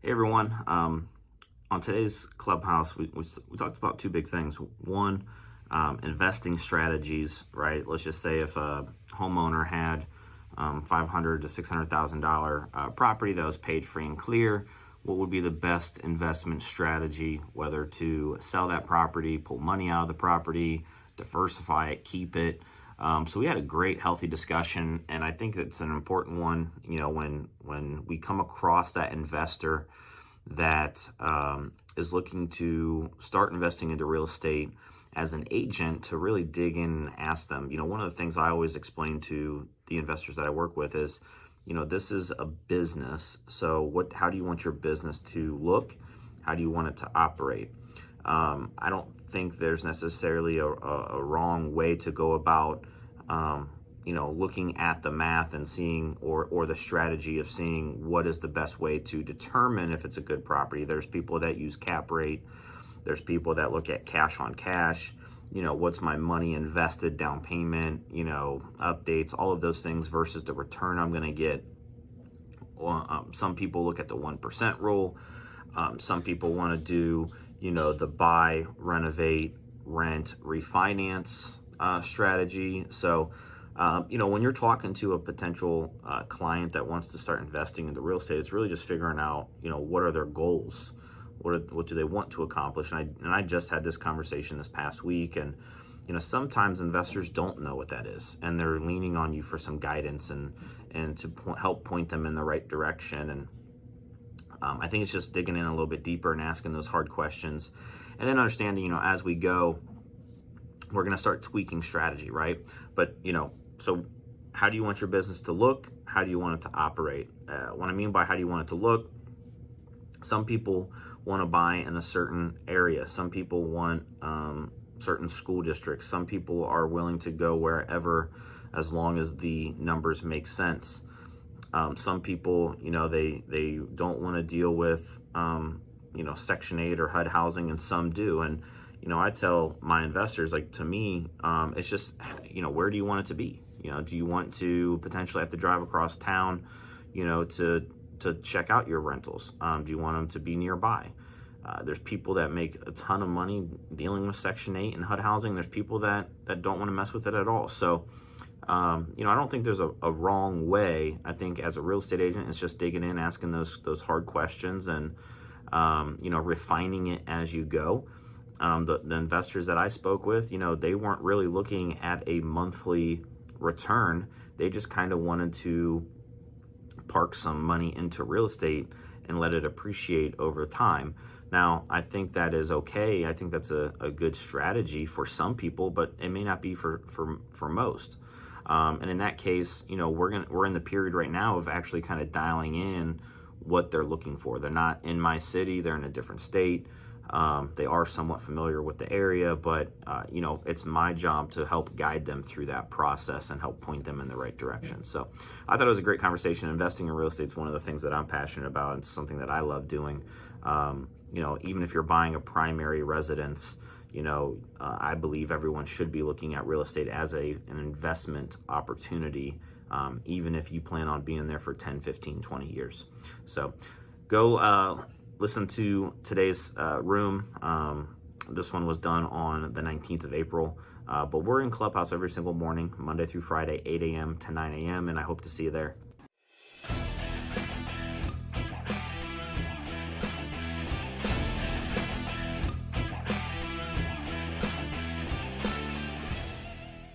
Hey everyone, on today's Clubhouse, we talked about two big things. One, investing strategies, right? Let's just say if a homeowner had $500,000 to $600,000 property that was paid free and clear, what would be the best investment strategy, whether to sell that property, pull money out of the property, diversify it, keep it. So we had a great, healthy discussion, and I think it's an important one. You know, when we come across that investor that is looking to start investing into real estate as an agent, to really dig in and ask them. You know, one of the things I always explain to the investors that I work with is, you know, this is a business. So how do you want your business to look? How do you want it to operate? I don't think there's necessarily a wrong way to go about, you know, looking at the math and seeing, or the strategy of seeing what is the best way to determine if it's a good property. There's people that use cap rate. There's people that look at cash on cash. You know, what's my money invested, down payment, you know, updates, all of those things versus the return I'm going to get. Some people look at the 1% rule. Some people want to do, you know, the buy, renovate, rent, refinance strategy. So, you know, when you're talking to a potential client that wants to start investing into real estate, it's really just figuring out, you know, what are their goals? What do they want to accomplish? And I just had this conversation this past week, and you know, sometimes investors don't know what that is, and they're leaning on you for some guidance and to help point them in the right direction. And I think it's just digging in a little bit deeper and asking those hard questions, and then understanding, you know, as we go, we're going to start tweaking strategy, right? But you know, so how do you want your business to look? How do you want it to operate? What I mean by how do you want it to look? Some people want to buy in a certain area. Some people want certain school districts. Some people are willing to go wherever as long as the numbers make sense. Some people, you know, they don't want to deal with, you know, Section 8 or HUD housing, and some do. And, you know, I tell my investors, like, to me, it's just, you know, where do you want it to be? You know, do you want to potentially have to drive across town, you know, to check out your rentals? Do you want them to be nearby? There's people that make a ton of money dealing with Section 8 and HUD housing. There's people that don't want to mess with it at all. So, you know, I don't think there's a wrong way. I think as a real estate agent, it's just digging in, asking those hard questions, and, you know, refining it as you go. The investors that I spoke with, you know, they weren't really looking at a monthly return. They just kind of wanted to park some money into real estate and let it appreciate over time. Now, I think that is okay. I think that's a good strategy for some people, but it may not be for most. And in that case, you know, we're in the period right now of actually kind of dialing in what they're looking for. They're not in my city, they're in a different state. They are somewhat familiar with the area, but you know, it's my job to help guide them through that process and help point them in the right direction. So I thought it was a great conversation. Investing in real estate is one of the things that I'm passionate about. It's something that I love doing. You know, even if you're buying a primary residence, you know, I believe everyone should be looking at real estate as an investment opportunity, even if you plan on being there for 10, 15, 20 years. So go listen to today's room. This one was done on the 19th of April, but we're in Clubhouse every single morning, Monday through Friday, 8 a.m. to 9 a.m., and I hope to see you there.